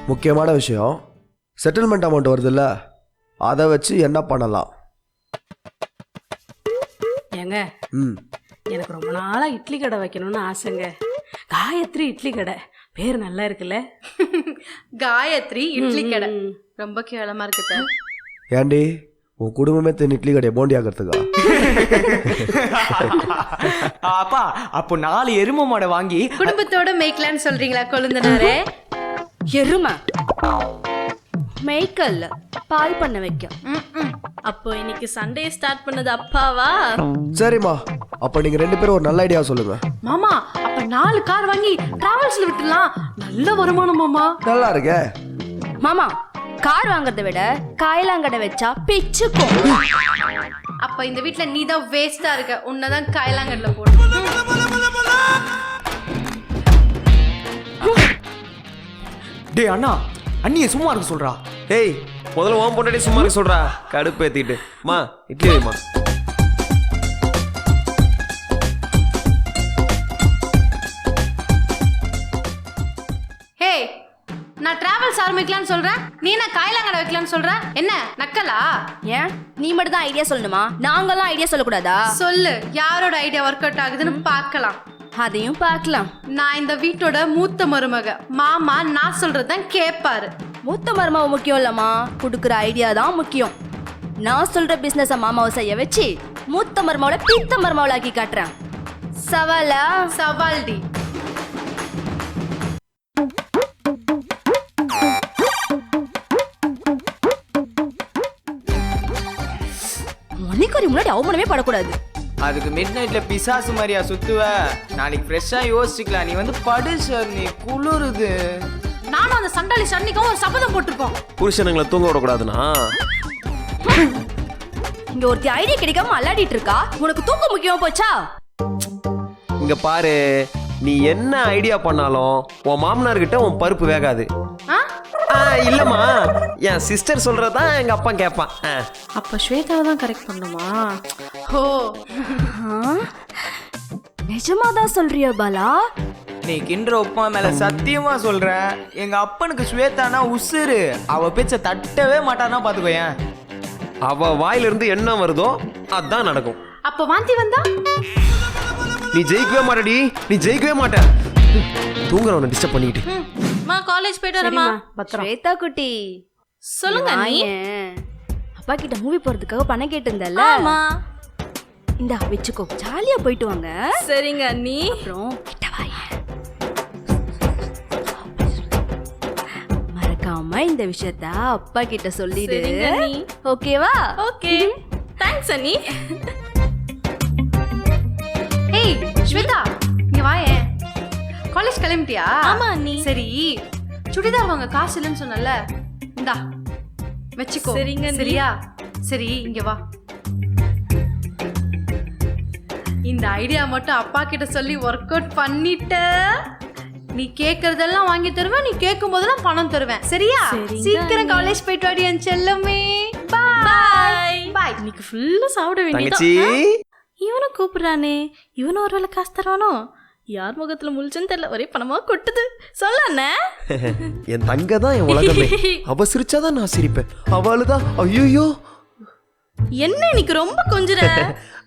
முக்கியமான விஷயம், settlement amount வருதுல்ல, அதை வச்சு என்ன பண்ணலாம்? ஏங்க எனக்கு ரொம்ப நாளா இட்லி கடை வைக்கணும்னு ஆசைங்க. காயத்ரி இட்லி கடை பேர் நல்லா இருக்குல்ல? காயத்ரி இட்லி கடை ரொம்ப கேவலமா இருக்கு. ஏண்டி உன் குடும்பமே தென் இட்லி கடையை போண்டி ஆக்கிறதுக்கா? அப்பா அப்போ 4 எருமை மாடை வாங்கி குடும்பத்தோட மேய்க்கலான்னு சொல்றீங்களா கொழுந்தனாரே? எருமை மேய்க்கல்ல பால் பண்ண வைக்க. அப்போ இன்னைக்கு சண்டே ஸ்டார்ட் பண்ணது அப்பாவா? சரிம்மா, அப்ப நீங்க 2 பேரும் ஒரு நல்ல ஐடியா சொல்லுங்க. மாமா அப்ப 4 கார் வாங்கி டிராவல்ஸ்ல விட்டுலாம். நல்ல வருமானம் மாமா. நல்லா இருக்கே மாமா. கார் வாங்குறத விட காயலாங்கடை வச்சா பிச்சுக்கும். அப்ப இந்த வீட்ல நீ தான் வேஸ்டா இருக்க. உன்னதான் காயலாங்கடல போடு. டேய் அண்ணா, அண்ணியை சும்மா இருக்க சொல்றா. டேய் முதல்ல ஓம் பொண்டாட்டி சும்மா இருக்க சொல்றா. கடுப்பு ஏத்திட்டு மா இட்லி வைமா. ஹே, நான் டிராவல்ஸ் ஆரம்பிக்கலாம்னு சொல்றேன், நீ என்ன காயலாங்கடை வைக்கலாம்னு சொல்ற? என்ன நக்கலா? ஏன் நீ மட்டும் தான் ஐடியா சொல்லணுமா? நாங்கெல்லாம் ஐடியா சொல்லக்கூடாதா? சொல்லு, யாரோட ஐடியா ஒர்க் அவுட் ஆகுதுன்னு பார்க்கலாம். அதையும் பார்க்கலாம். நான் இந்த வீட்டோட மூத்த மருமக. மாமா நான் சொல்றதுதான் கேட்பாரு. மூத்த மருமாவை முக்கியம் இல்லம்மா, கொடுக்குற ஐடியா தான் முக்கியம். நான் சொல்ற பிசினஸ மாமாவை செய்ய வச்சு மூத்த மருமாவோட பீத்த மருமாவளை ஆக்கி காட்டுறேன். சவாலா? சவால்டி. மணிக்கு முன்னாடி அவமானமே படக்கூடாது. அதுக்கு மிட் நைட்ல பிசாசு மாதிரியா சுத்துவ? நாளைக்கு ஃப்ரெஷ்ஷா யோசிச்சுக்கலாம். நீ வந்து படு சார், நீ குளிருது. நானும் அந்த சண்டாளி சன்னிக்கும் ஒரு சபதம் போட்டிருக்கோம். புருஷனுங்களை தூங்க விடக்கூடாதுன்னா இங்க ஒருத்தி ஐடியா கிடைக்காம அல்லாடிட்டு இருக்கா. உனக்கு தூக்கம் முக்கியமா போச்சா? இங்க பாரு, நீ என்ன ஐடியா பண்ணாலும் உன் மாமனார் கிட்ட உன் பருப்பு வேகாது. இல்லம்மா, என் சிஸ்டர் சொல்றதான் எங்க அப்பா கேட்பான். அப்ப ஸ்வேதாவை தான் கரெக்ட் பண்ணுமா? ஓ, நிஜமாதான் சொல்றியா பாலா? நீ கிண்டுற உப்பா மேல சத்தியமா சொல்ற. எங்க அப்பனுக்கு ஸ்வேதானா உசுரு. அவ பேச்ச தட்டவே மாட்டானா பாத்துக்கோயேன். அவ வாயில இருந்து என்ன வருதோ அதான் நடக்கும். அப்ப வாந்தி வந்தா நீ ஜெயிக்கவே மாட்டடி, நீ ஜெயிக்கவே மாட்ட. தூங்குறவனை டிஸ்டர்ப் பண்ணிக்கிட்டு. மா காலேஜ் போயிட்டு வரமா? ஸ்வேதா குட்டி சொல்லுங்க. நீ அப்பா கிட்ட மூவி போறதுக்காக பணம் கேட்டிருந்தல்ல? ஆமா. இந்தா வெச்சுக்கோ, ஜாலியா போயிட்டு வாங்க. சரிங்க அண்ணி. அப்புறம் கிட்ட வாங்க. மறக்காம இந்த விஷயத்த அப்பா கிட்ட சொல்லிடு. சரிங்க அண்ணி. ஓகேவா? ஓகே, தேங்க்ஸ் அண்ணி. ஏய் ஸ்வேதா, இங்க வாயே. காலேஜ் கிளம்பிட்டியா? ஆமா அண்ணி. சரி, சுடிதார் வாங்க காசு இல்லைன்னு சொன்னல, இந்தா வெச்சுக்கோ. சரிங்க அண்ணி. சரியா? சரி இங்க வா. இந்த ஐடியா மட்டும் அப்பா கிட்ட சொல்லி ஒர்க் அவுட் பண்ணிட்ட. நீ கேக்குறதெல்லாம் வாங்கி தருவேன், நீ கேட்கும் போதெல்லாம் பணம் தருவேன். சரியா? சீக்கிரம் காலேஜ் போயிட்டு வாடி என் செல்லமே. பாய் பாய். இன்னைக்கு ஃபுல்லா சாப்பிட தங்கச்சி, வேண்டியது. இவனும் கூப்பிடுறானே, இவனும் ஒரு வேளை காசு தருவானோ? யார் முகத்துல முழிச்சுன்னு தெரியல, ஒரே பணமா கொட்டுது. சொல்ல என் தங்க தான் என் உலகமே. அவ சிரிச்சாதான் நான் சிரிப்பேன், அவளுதான் ஐயோ. என்ன இன்னைக்கு ரொம்ப கொஞ்சுற?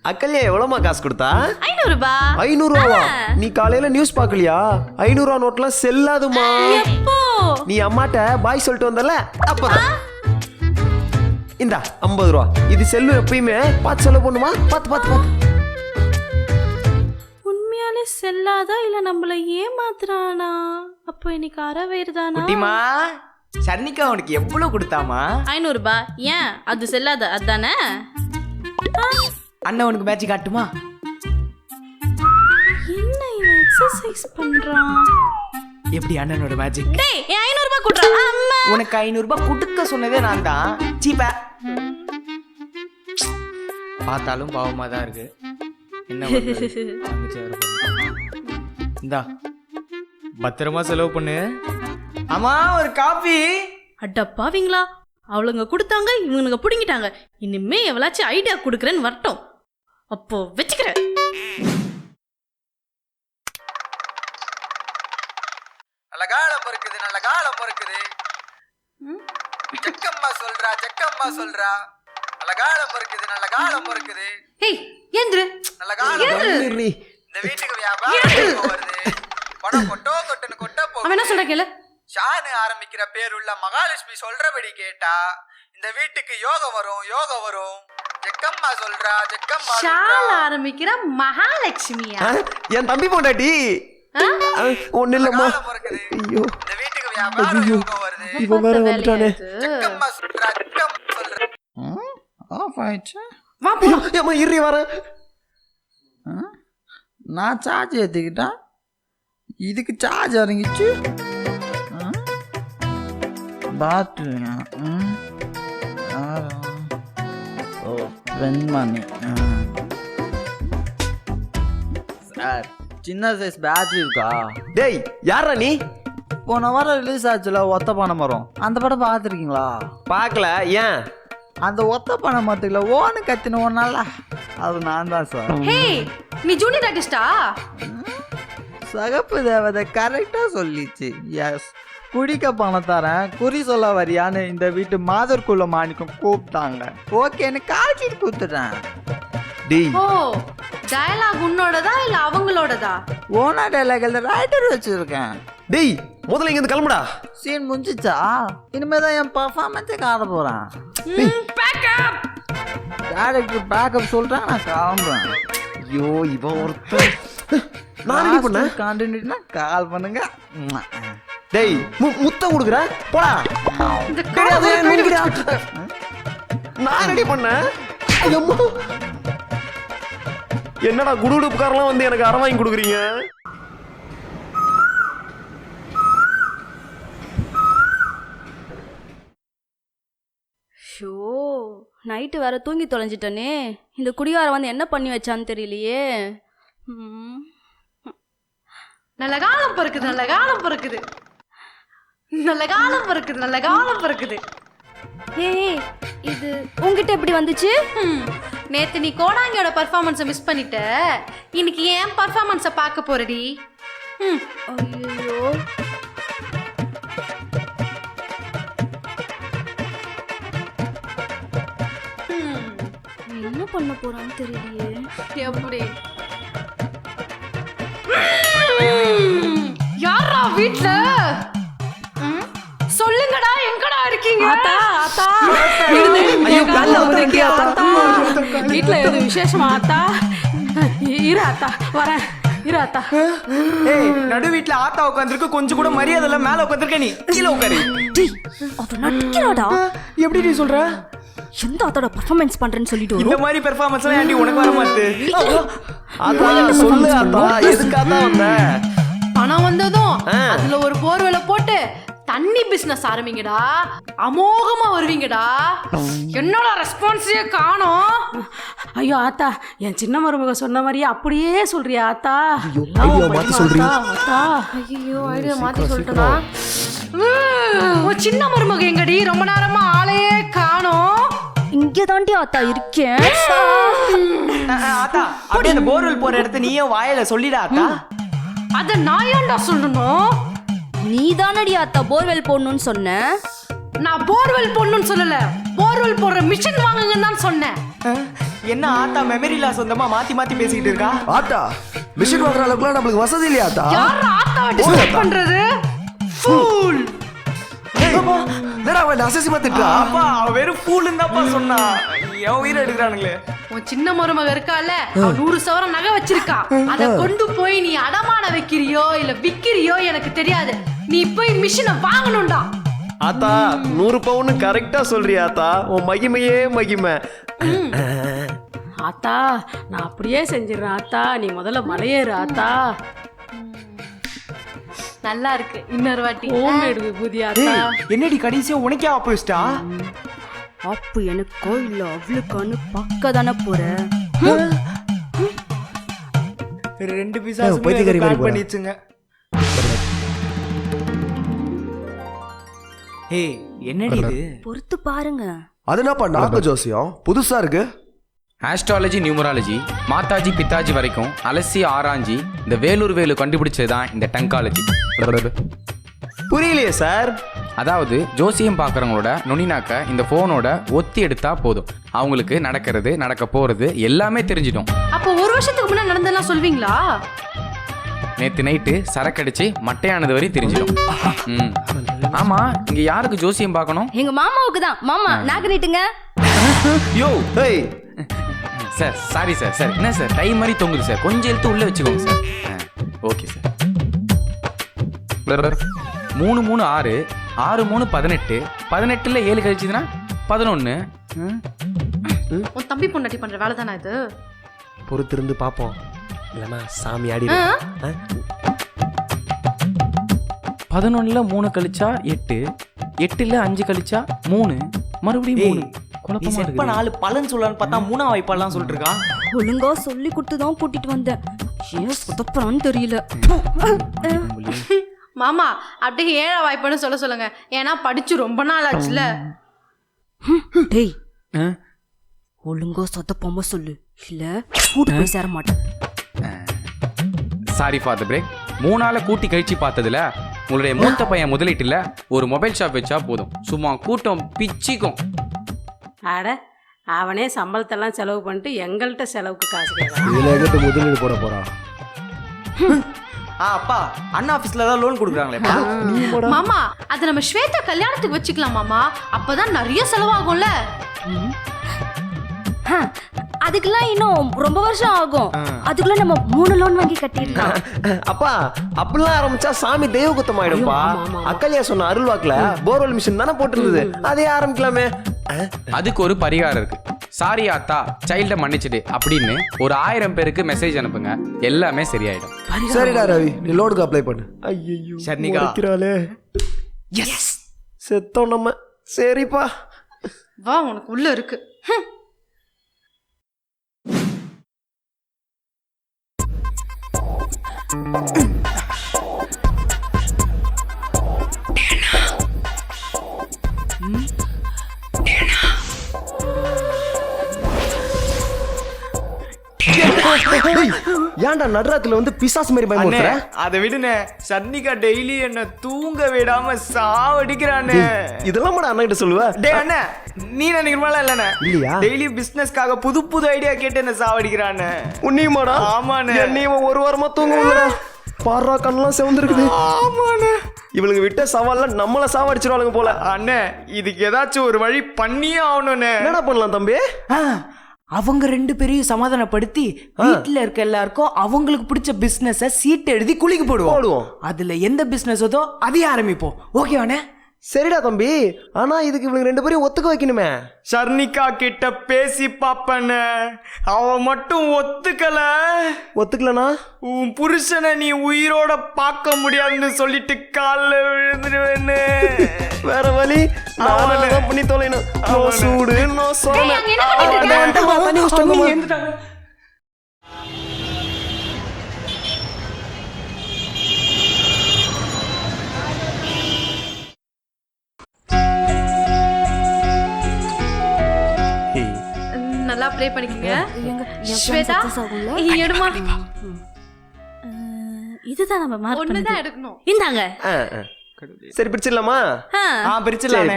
அக்கல்யா எவ்வளவுமா காசு கொடுத்தா? 500 ரூபாய். 500 ரூபாவா? நீ காலையில நியூஸ் பாக்கலையா? 500 ரூபா நோட்லாம் செல்லாதுமா. எப்போ? நீ அம்மாட்ட பாய் சொல்லிட்டு வந்தல, அப்பதான். இந்தா 50 ரூபா. இது செல்லு எப்பயுமே பார்த்து செலவு பண்ணுமா? பார்த்து பார்த்து பார்த்து. உண்மையாலே செல்லாதா இல்ல நம்மள ஏமாத்துறானா? அப்போ இன்னைக்கு அறவேறு தானா? குட்டிமா, சர்னிகா உனக்கு எவ்வளவு கொடுத்தாமா? 500 ரூபாய். ஏன் அது செல்லாத? அதானே. அண்ணா உனக்கு மேட்ச் காட்டுமா? என்ன இவன் எக்ஸசைஸ் பண்றான்? எப்படி அண்ணனோட மேஜிக்? டேய் என் 500 ரூபாய் குடுறா. அம்மா உனக்கு 500 ரூபாய் கொடுக்க சொன்னதே நான் தான். சீப்ப பார்த்தாலும் பாவமா தான் இருக்கு. என்ன பண்றது? தங்கச்சி வேற போகுது. இந்தா பத்திரமா செலவு பண்ணு. அம்மா ஒரு காபி. அடப்பாவீங்களா, அவளுங்க கொடுத்தாங்க, இவனுங்க புடுங்கிட்டாங்க. இனிமே எவளாச்சும் ஐடியா கொடுக்குறேன்னு வரட்டும், அப்போ வச்சுக்கிறேன். நல்ல காலம் இருக்குது, நல்ல காலம் இருக்குது. செக்கம்மா சொல்றா, செக்கம்மா சொல்றா. நல்ல காலம் இருக்குது, நல்ல காலம் இருக்குது. ஏய் ஏந்திரு. நல்ல காலம் இர்ரி. இந்த வீட்டுக்கு வியாபாரம் வருது. பணம் கொட்டோ கொட்டுன்னு கொட்ட அவன் என்ன போகுது. சொல்ற கேளு. ஷானு ஆரம்பிக்கிற பேருள்ள மகாலட்சுமி சொல்றபடி கேட்டா இந்த வீட்டுக்கு யோகம் வரும், யோகம் வரும். செக்கம்மா சொல்றா, செக்கம்மா ஷால் ஆரம்பிக்கிற மகாலட்சுமியா? ஆ, என் தம்பி பொண்டாட்டி. ஒண்ணு இல்லம்மா. ஐயோ இந்த வீட்டுக்கு வியாபாரம் யோகம் வருது. இவன் வேற வந்துட்டானே. செக்கம்மா சொல்றா, செக்கம்மா சொல்றா. ஆஃப் ஆயிடுச்சு. வா போ. ஏம்மா இர்ரி வரேன். நான் சார்ஜ் ஏற்றிக்கிட்டேன், இதுக்கு சார்ஜ் இறங்கிச்சு. பேட்டரிங்க. ஓ வெண்மணி. சார் சின்ன சைஸ் பேட்டரி இருக்கா? டேய் யாரா நீ? போன வாரம் ரிலீஸ் ஆச்சுல ஒத்த பனை மரம், அந்த படம் பார்த்துருக்கீங்களா? பார்க்கல. ஏன்? அந்த ஒத்த பனை மரத்துக்குள்ள ஓன்னு கத்தின ஒன்னால அது நான் தான் சார். ஹே நீ ஜூனியர் ஆர்டிஸ்டா? சகப்பு தேவதை கரெக்டா சொல்லிச்சு. எஸ், குடிக்க பணம் தரேன், குறி சொல்ல வரியான்னு இந்த வீட்டு மாதர்குள்ள மாணிக்கம் கூப்பிட்டாங்க. ஓகேன்னு காய்ச்சிட்டு கூத்துட்டேன். டேய் ஓ டயலாக் உன்னோடதா இல்ல அவங்களோடதா? ஓனா டைலாக் ரைட்டர் வச்சிருக்கேன். டேய் முதல்ல இங்க இருந்து கிளம்புடா. சீன் முடிஞ்சிச்சா? இனிமே தான் என் பர்ஃபார்மன்ஸே காட்ட போறேன். டேரக்டர் பேக்கப் சொல்றாங்க, நான் கிளம்புறேன். ஐயோ இவன் ஒருத்தன். நான் ரெடி பண்ண. கண்டினியூனா கால் பண்ணுங்க. டேய் முத்தம் கொடுக்குற போடா. டேய், அது நுங்கிடா. நான் ரெடி பண்ண. என்னடா குடுகுடுப்புக்காரெல்லாம் வந்து எனக்கு அரை வாங்கி கொடுக்குறீங்க? ஷோ, நைட்டு வேற தூங்கி தொலைஞ்சிட்டனே. இந்த குடிகார வந்து என்ன பண்ணி வச்சான்னு தெரியலையே. நல்ல காலம் பிறக்குது, நல்ல காலம் பிறக்குது, நல்ல காலம் பிறக்குது, நல்ல காலம் பிறக்குது. ஏய், இது உங்ககிட்ட எப்படி வந்துச்சு? நேத்து நீ கோடாங்கியோட பர்ஃபார்மன்ஸை மிஸ் பண்ணிட்ட, இன்னைக்கு ஏன் பர்ஃபார்மன்ஸை பார்க்க போறடி? ஐயோ, என்ன பண்ண போறான்னு தெரியலையே. எப்படி யாரா வீட்ல? சொல்லுங்கடா, எங்கடா இருக்கீங்க? ஆத்தா ஆத்தா இருந்து என் கால்ல உதைக்கி ஆத்தா. வீட்ல எது விசேஷமா ஆத்தா? இரு ஆத்தா வரேன், இரு ஆத்தா. ஏய் நடு வீட்ல ஆத்தா உட்காந்துருக்கு, கொஞ்சம் கூட மரியாதை இல்ல. மேல உட்காந்துருக்க நீ கீழே உட்காரு. அவ நடிக்கிறாடா. எப்படி நீ சொல்ற? எந்த ஆத்தோட பர்ஃபார்மன்ஸ் பண்றேன்னு சொல்லிட்டு இந்த மாதிரி பெர்ஃபார்மன்ஸ் எல்லாம் ஏன்டி உனக்கு வர மாட்டே? அதான் சொல்லு அத்தா, எதுக்காக தான் வந்த? பணம் வந்ததும் அதுல ஒரு போர்வெல போட்டு தண்ணி பிசினஸ் ஆரம்பிங்கடா, அமோகமா வருவீங்கடா. என்னோட ரெஸ்பான்ஸே காணோம். ஐயோ ஆத்தா, என் சின்ன மருமக சொன்ன மாதிரியே அப்படியே சொல்றியா ஆத்தா? ஐடியா மாத்தி சொல்றீங்க. ஆத்தா ஐயோ ஐடியா மாத்தி சொல்லிட்டா. உன் சின்ன மருமக எங்கடி? ரொம்ப நேரமா ஆளையே காணோம். இங்க தாண்டி ஆத்தா இருக்கேன். ஆத்தா அப்படியே அந்த போர்வெல் போற இடத்த நீயே வாயில சொல்லிடா அக்கா. அத நான் ஏன்டா சொல்லணும்? நீ தானடி ஆத்தா போர்வெல் போடணும்னு சொன்ன. நான் போர்வெல் போடணும்னு சொல்லல, போர்வெல் போடுற மிஷின் வாங்குங்கன்னு தான் சொன்னேன். என்ன ஆத்தா மெமரில சொந்தமா மாத்தி மாத்தி பேசிக்கிட்டு இருக்கா? ஆத்தா மிஷின் வாங்குற அளவுக்குலாம் நம்மளுக்கு வசதி இல்லையா ஆத்தா? யார் ஆத்தாவை டிஸ்டர்ப் பண்றது? ஃபூல். என்னடா அவன் அசசியமா திட்டுறா? அப்பா அவ வெறும் ஃபூல்னு தான்ப்பா சொன்னா. என் உயிரை எடுக்கிறானுங்களே. உன் சின்ன மருமக இருக்கால, 100 சவரம் நகை வச்சிருக்கா. அத கொண்டு போய் நீ அடமான வைக்கிறியோ இல்ல விக்கிறியோ எனக்கு தெரியாது. நீ போய் மிஷினை வாங்கணும்டா. ஆத்தா 100 பவுன் கரெக்டா சொல்றியா ஆத்தா? உன் மகிமையே மகிமை. ஆத்தா நான் அப்படியே செஞ்சிடறேன் ஆத்தா, நீ முதல்ல மலையேறு ஆத்தா. நல்லா இருக்கு இன்னொரு வாட்டி ஹோம்மேடு விபூதி ஆத்தா. என்னடி கடைசியா உனக்கே ஆப்போசிட்டா? அப்பு எனக்கோ இல்ல அவளுக்கான்னு பக்க தானே போற. 2 பீஸா பைத்தியக்காரி மாதிரி போறா. பண்ணிச்சுங்க. ஏய் என்னடி இது? பொறுத்து பாருங்க. அது என்னப்பா நாக ஜோசியம் புதுசா இருக்கு? ஆஸ்ட்ராலஜி நியூமராலஜி மாதாஜி பித்தாஜி வரைக்கும் அலசி ஆராய்ஞ்சி இந்த வேலூர் வேலு கண்டுபிடிச்சது தான் இந்த டங்காலஜி. புரியலையே சார். அதாவது ஜோசியம் பார்க்குறவங்களோட நுனினாக்க இந்த ஃபோனோட ஒத்தி எடுத்தா போதும், அவங்களுக்கு நடக்கிறது நடக்க போகிறது எல்லாமே தெரிஞ்சிடும். அப்போ ஒரு வருஷத்துக்கு முன்னாடி நடந்ததெல்லாம் சொல்வீங்களா? நேற்று நைட்டு சரக்கடிச்சு மட்டையானது வரை தெரிஞ்சிடும். ஆமா, இங்க யாருக்கு ஜோசியம் பார்க்கணும்? எங்க மாமாவுக்கு தான். மாமா நாக்கு நீட்டுங்க. யோ ஏய் சார், சாரி சார். சார் என்ன சார் டைம் மாதிரி தொங்குது சார், கொஞ்சம் எழுத்து உள்ள வச்சுக்கோங்க சார். Okay sir. 3 3 6 6 3 18 18ல 7 கழிச்சுதுன்னா 11. உன் தம்பி பொண்டாட்டி பண்ற வேலை தானே இது? பொறுத்திருந்து பார்ப்போம், இல்லைன்னா சாமி ஆடி. 11ல 3 கழிச்சா 8, 8ல 5 கழிச்சா 3, மறுபடியும் 3. நீ குழப்பமா செட் இருக்கு. பண்ண ஆளு பலன் சொல்லலான்னு பார்த்தா 3ஆம் வாய்ப்பாலாம் சொல்லிட்டு இருக்கான். ஒழுங்கா சொல்லி கொடுத்து தான் கூட்டிட்டு வந்தேன். ஏன் சொதப்புறான்னு தெரியல. மாமா அப்படியே 7ஆம் வாய்ப்புன்னு சொல்லுங்க, ஏன்னா படிச்சு ரொம்ப நாள் ஆச்சுல. டேய் ஒழுங்கா சொதப்பாம சொல்லு, இல்ல கூட்டு போய் சேர மாட்டேன். Sorry for the break. 3ஆல கூட்டி கழிச்சு பார்த்ததுல உங்களுடைய மூத்த பையன் முதலீட்டுல ஒரு மொபைல் ஷாப் வச்சா போதும், சும்மா கூட்டம் பிச்சிக்கும். அட அவனே சம்பளத்தெல்லாம் செலவு பண்ணிட்டு எங்கள்கிட்ட செலவுக்கு காசு கேட்கறான். இதுல எங்கிட்ட முதலீடு போட போறான்? அப்பா அண்ணா ஆபீஸ்ல தான் லோன் கொடுக்குறாங்களேப்பா. மாமா அது நம்ம ஸ்வேதா கல்யாணத்துக்கு வச்சுக்கலாம் மாமா, அப்பதான் நிறைய செலவாகும்ல. அதுக்கெல்லாம் இன்னும் ரொம்ப வருஷம் ஆகும். அதுக்குள்ள நம்ம 3 லோன் வாங்கி கட்டிடலாம். அப்பா அப்படிலாம் ஆரம்பிச்சா சாமி தெய்வ குத்தம் ஆயிடும்பா. அக்கல்யா சொன்ன அருள் வாக்குல போர்வெல் மிஷின் தானே போட்டுருந்தது, அதே ஆரம்பிக்கலாமே. அதுக்கு ஒரு பரிகாரம் இருக்கு. சாரி ஆத்தா, சைல்ட மன்னிச்சிடு அப்படின்னு ஒரு 1000 பேருக்கு மெசேஜ் அனுப்புங்க, எல்லாமே சரியாயிடும். சரிடா ரவி, நீ லோனுக்கு அப்ளை பண்ணு. ஐயோ சர்னிகா. இருக்கிறாளே. எஸ் செத்தோம் நம்ம. சரிப்பா வா உனக்கு உள்ள இருக்கு. ஏன்டா நடுராத்துல வந்து பிசாசு மாதிரி பயமுறுத்துற? அதை விடுனே, சர்னிகா டெய்லி என்ன தூங்க விடாம சாவடிக்கிறானே. இதெல்லாம் கூட அண்ணா கிட்ட சொல்லுவ? டேய் அண்ணே, நீ நினைக்கிற மாதிரி இல்லண்ணே. இல்லையா? டெய்லி பிசினஸ்க்காக புது புது ஐடியா கேட்டு என்ன சாவடிக்கிறானே. உன்னியுமாடா? ஆமாண்ணே. என்னையும் ஒரு வாரமா தூங்க முடியல. பாரா கண்ணெல்லாம் செவந்திருக்குது. ஆமாண்ணே. இவளுங்க விட்ட சவால்ல நம்மள சாவடிச்சிருவாளுங்க போல. அண்ணே இதுக்கு ஏதாச்சும் ஒரு வழி பண்ணியே ஆகணும்னே. என்னடா பண்ணலாம் தம்பி? அவங்க 2 பேரையும் சமாதானப்படுத்தி வீட்டுல இருக்க எல்லாருக்கும் அவங்களுக்கு பிடிச்ச பிசினஸ் சீட் எழுதி குளிக்கு போடுவோம். அதுல எந்த பிசினஸ் அதோ அதே ஆரம்பிப்போம். ஓகேவானே? சரிடா தம்பி, ஆனா இதுக்கு இவங்க 2 பேரையும் ஒத்துக்க வைக்கணுமே. சர்னிகா கிட்ட பேசி பாப்பண்ணே, அவ மட்டும் ஒத்துக்கல. ஒத்துக்கலனா உன் புருஷனை நீ உயிரோட பார்க்க முடியாதுன்னு சொல்லிட்டு கால்ல விழுந்துருவேன்னு. வேற வழி நான் பண்ணி தொலைணும். நோ சூடு நோ சோறு. நல்லா ப்ளே பண்ணிக்கங்க. ஸ்வேதா எடுமா. இதுதான் நம்ம மார்க் ஒண்ணுதான் பண்ணது. எடுக்கணும். இந்தாங்க. சரி பிரிச்சிடலாமா? பிரிச்சிடலாம்.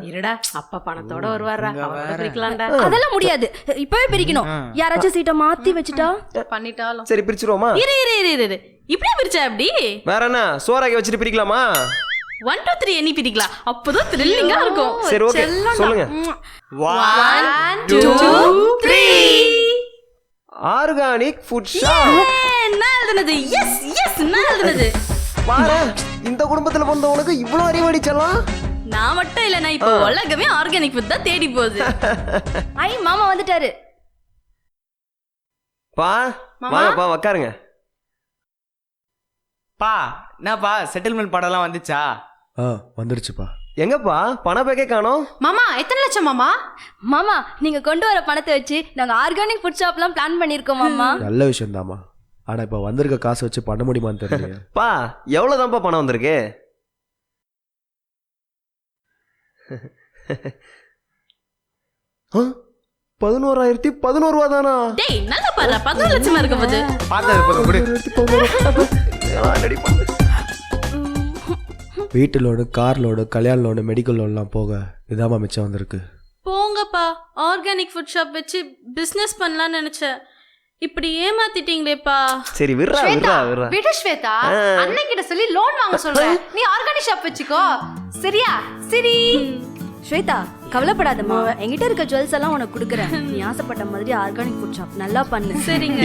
இருடா, அப்பா பணத்தோட வருவாரா, அவரோட பிரிக்கலாம்டா. அதெல்லாம் முடியாது, இப்பவே பிரிக்கணும். யாராச்சும் சீட்டை மாத்தி வச்சுட்டா பண்ணிட்டாலும் சரி பிரிச்சிருவோமா? இரு இப்படி பிரிச்சா எப்படி? வேற என்ன சோறாக்கி வச்சுட்டு பிரிக்கலாமா? 1 2 3 எண்ணி பிரிக்கலாம், அப்பதான் த்ரில்லிங்கா இருக்கும். சரி ஓகே சொல்லுங்க. 1 2 3 ஆர்கானிக் ஃபுட் ஷாப். என்ன எழுதுனது? எஸ் எஸ் என்ன எழுதுனது? பாரு, இந்த குடும்பத்துல வந்தவனுக்கு இவ்வளவு அறிவடிச்சலாம். நான் மட்டும் இல்ல, நான் இப்போ உலகமே ஆர்கானிக் ஃபுட் தான் தேடி போகுது. ஐ மாமா வந்துட்டாரு. பா வாங்கப்பா உட்காருங்க. பா என்னப்பா செட்டில்மெண்ட் படம்லாம் வந்துச்சா? வந்துருச்சுப்பா. எங்கப்பா பண பேக்கே காணோம்? மாமா எத்தனை லட்சம் மாமா? மாமா நீங்க கொண்டு வர பணத்தை வச்சு நாங்க ஆர்கானிக் ஃபுட் ஷாப்லாம் பிளான் பண்ணியிருக்கோம் மாமா. நல்ல விஷயம் தாம்மா. ஆனால் இப்போ வந்திருக்க காசை வச்சு பண்ண முடியுமான்னு தெரியல. பா எவ்வளோதான்ப்பா பணம் வந்திருக்கு? 11,011 ரூபா தானா? டேய் நல்லா பாரு 11 லட்சமா இருக்க போது. பார்த்தது போதும் கொடு. வீட்டு லோனு, கார் லோனு, கல்யாண லோனு, மெடிக்கல் லோன்லாம் போக இதாம்மா மிச்சம் வந்திருக்கு. போங்கப்பா, ஆர்கானிக் ஃபுட் ஷாப் வச்சு பிசினஸ் பண்ணலாம்னு நினைச்சேன். இப்படி ஏமாத்திட்டீங்களேப்பா. சரி விட்றா ஸ்வேதா, விட்றா விட்றா. விடு ஸ்வேதா. அண்ணன் கிட்ட சொல்லி லோன் வாங்க சொல்றேன். நீ ஆர்கானிக் ஷாப் வச்சுக்கோ. சரியா? சரி. ஸ்வேதா கவலைப்படாதம்மா, என்கிட்ட இருக்க ஜுவல்ஸ் எல்லாம் உனக்கு கொடுக்குறேன். நீ ஆசைப்பட்ட மாதிரி ஆர்கானிக் ஃபுட் ஷாப் நல்லா பண்ணு. சரிங்க.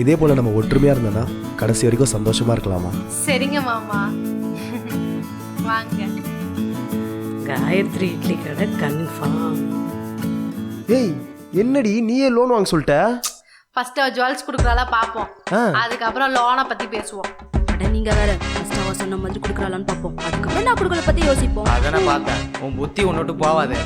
இதே போல் நம்ம ஒற்றுமையாக இருந்தோன்னா கடைசி வரைக்கும் சந்தோஷமாக இருக்கலாமா? சரிங்க மாமா. வாங்க. காயத்ரி இட்லி கடை கன்ஃபார்ம். ஏய் என்னடி நீயே லோன் வாங்க சொல்லிட்ட? ஃபர்ஸ்ட் ஜுவல்ஸ் குடுக்குறாளா பாப்போம். அதுக்கப்புறம் லோனை பத்தி பேசுவோம். அட நீங்க வேற ஃபர்ஸ்ட் அவ சொன்ன மாதிரி கொடுக்குறாளான்னு பார்ப்போம். அதுக்கப்புறம் நான் கொடுக்கல பத்தி யோசிப்போம். அதான் நான் பார்த்தேன். உன் புத்தி ஒன்னோட்டு போவாதே.